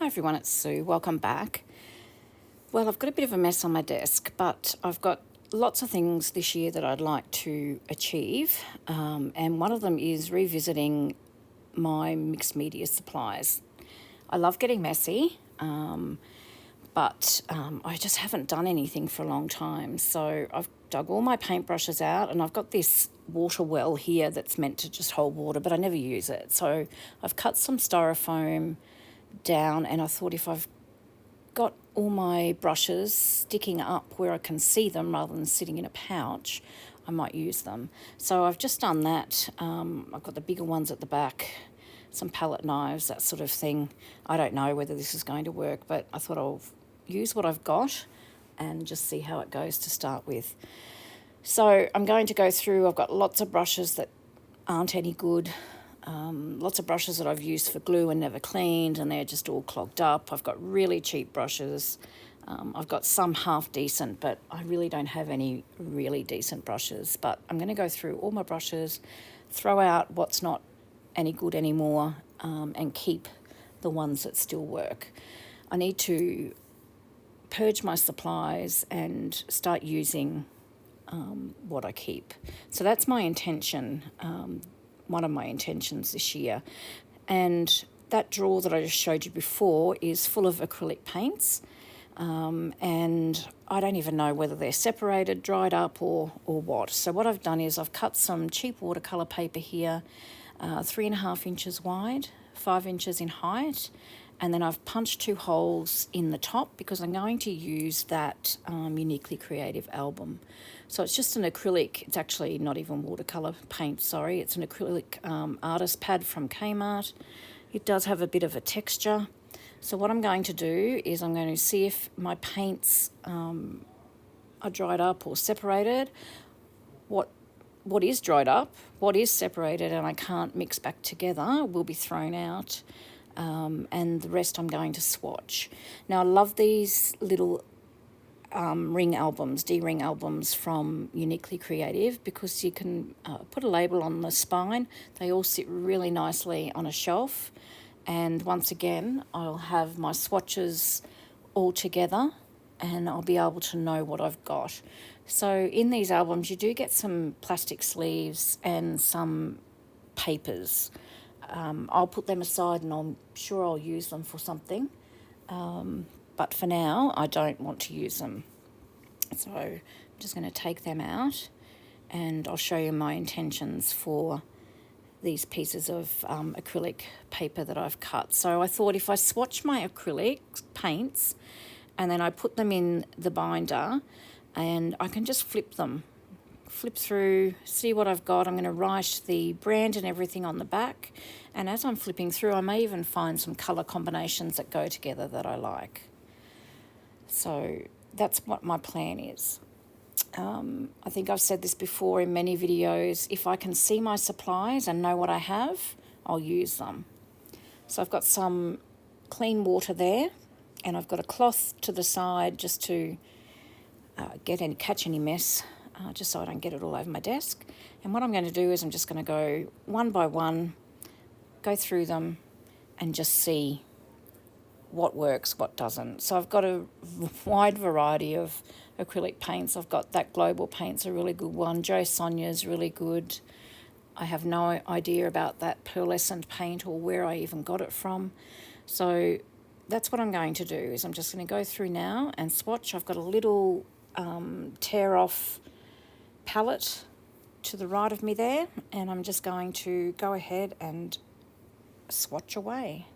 Hi everyone, it's Sue. Welcome back. Well, I've got a bit of a mess on my desk, but I've got lots of things this year that I'd like to achieve, and one of them is revisiting my mixed media supplies. I love getting messy, but I just haven't done anything for a long time. So I've dug all my paintbrushes out, and I've got this water well here that's meant to just hold water, but I never use it. So I've cut some styrofoam down, and I thought if I've got all my brushes sticking up where I can see them rather than sitting in a pouch, I might use them. So I've just done that. I've got the bigger ones at the back, some palette knives, that sort of thing. I don't know whether this is going to work, but I thought I'll use what I've got and just see how it goes to start with. So I'm going to go through, I've got lots of brushes that aren't any good. Lots of brushes that I've used for glue and never cleaned, and they're just all clogged up. I've got really cheap brushes. I've got some half decent, but I really don't have any really decent brushes. But I'm going to go through all my brushes, throw out what's not any good anymore, and keep the ones that still work. I need to purge my supplies and start using what I keep. So that's my intention. One of my intentions this year. And that drawer that I just showed you before is full of acrylic paints, and I don't even know whether they're separated, dried up, or what. So what I've done is I've cut some cheap watercolour paper here, 3.5 inches wide, 5 inches in height, and then I've punched 2 holes in the top because I'm going to use that Uniquely Creative album. So it's just an acrylic, it's actually not even watercolour paint, sorry, it's an acrylic artist pad from Kmart. It does have a bit of a texture. So what I'm going to do is I'm going to see if my paints are dried up or separated, what is dried up, what is separated and I can't mix back together will be thrown out. And the rest I'm going to swatch. Now I love these little ring albums, D-ring albums from Uniquely Creative, because you can put a label on the spine. They all sit really nicely on a shelf, and once again I'll have my swatches all together and I'll be able to know what I've got. So in these albums you do get some plastic sleeves and some papers. I'll put them aside and I'm sure I'll use them for something. But for now, I don't want to use them. So I'm just going to take them out and I'll show you my intentions for these pieces of acrylic paper that I've cut. So I thought if I swatch my acrylic paints and then I put them in the binder and I can just flip through, see what I've got. I'm going to write the brand and everything on the back, and as I'm flipping through I may even find some colour combinations that go together that I like. So that's what my plan is. I think I've said this before in many videos, if I can see my supplies and know what I have, I'll use them. So I've got some clean water there, and I've got a cloth to the side just to catch any mess, just so I don't get it all over my desk. And what I'm going to do is I'm just going to go one by one, go through them and just see what works, what doesn't. So I've got a wide variety of acrylic paints. I've got that Global Paint's a really good one. Joe Sonia's really good. I have no idea about that pearlescent paint or where I even got it from. So that's what I'm going to do, is I'm just going to go through now and swatch. I've got a little tear off palette to the right of me there, and I'm just going to go ahead and swatch away.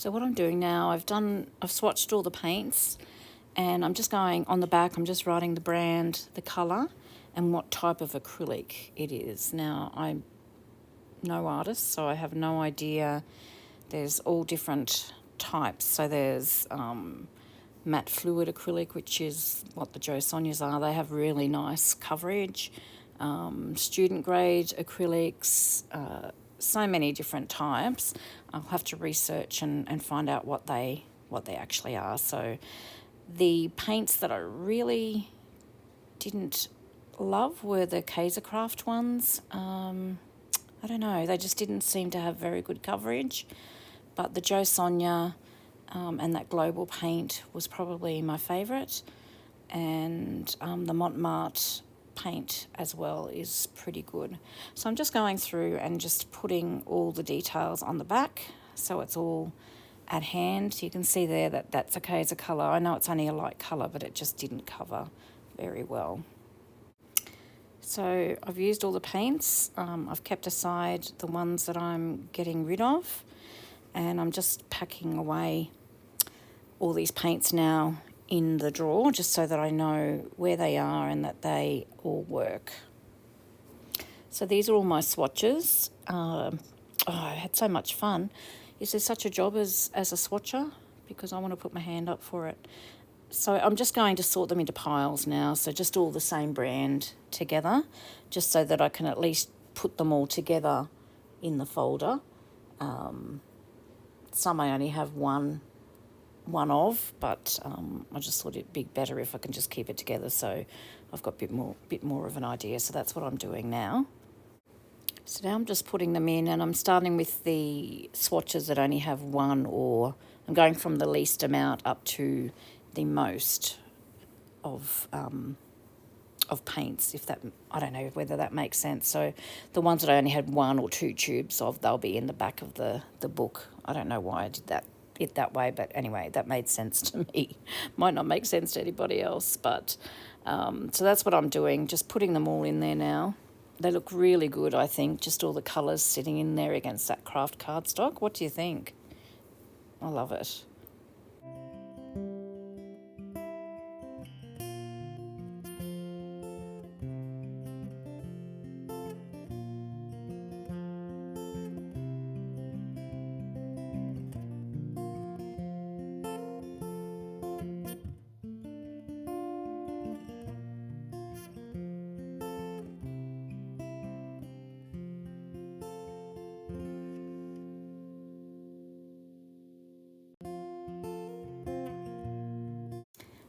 So what I'm doing now, I've swatched all the paints, and I'm just going on the back, I'm just writing the brand, the colour, and what type of acrylic it is. Now, I'm no artist, so I have no idea. There's all different types. So there's matte fluid acrylic, which is what the Jo Sonjas are. They have really nice coverage. Student grade acrylics, so many different types. I'll have to research and find out what they actually are. So the paints that I really didn't love were the Kaisercraft ones. I don't know, they just didn't seem to have very good coverage. But the Jo Sonja and that global paint was probably my favourite. And the Montmartre paint as well is pretty good. So I'm just going through and just putting all the details on the back so it's all at hand. You can see there that that's a Kaiser colour. I know it's only a light colour, but it just didn't cover very well. So I've used all the paints. I've kept aside the ones that I'm getting rid of, and I'm just packing away all these paints now in the drawer just so that I know where they are and that they all work. So these are all my swatches. I had so much fun. Is there such a job as a swatcher? Because I want to put my hand up for it. So I'm just going to sort them into piles now, so just all the same brand together, just so that I can at least put them all together in the folder. Some I only have one of, but I just thought it'd be better if I can just keep it together, so I've got a bit more of an idea. So that's what I'm doing now. So now I'm just putting them in, and I'm starting with the swatches that only have one, or I'm going from the least amount up to the most of paints, if that, I don't know whether that makes sense. So the ones that I only had 1 or 2 tubes of, they'll be in the back of the book. I don't know why I did it that way, but anyway, that made sense to me. Might not make sense to anybody else, but so that's what I'm doing, just putting them all in there now. They look really good, I think, just all the colours sitting in there against that craft cardstock. What do you think? I love it.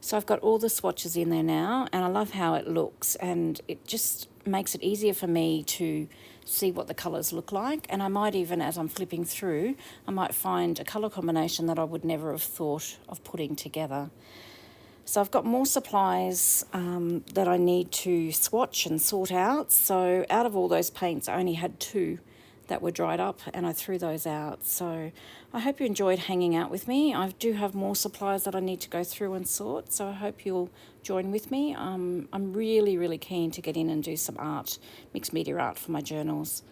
So I've got all the swatches in there now, and I love how it looks, and it just makes it easier for me to see what the colours look like. And I might even, as I'm flipping through, I might find a colour combination that I would never have thought of putting together. So I've got more supplies that I need to swatch and sort out. So out of all those paints, I only had 2 that were dried up, and I threw those out. So I hope you enjoyed hanging out with me. I do have more supplies that I need to go through and sort, so I hope you'll join with me. I'm really, really keen to get in and do some art, mixed media art for my journals.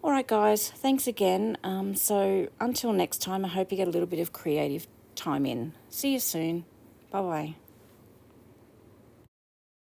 All right, guys, thanks again. So until next time, I hope you get a little bit of creative time in. See you soon. Bye-bye.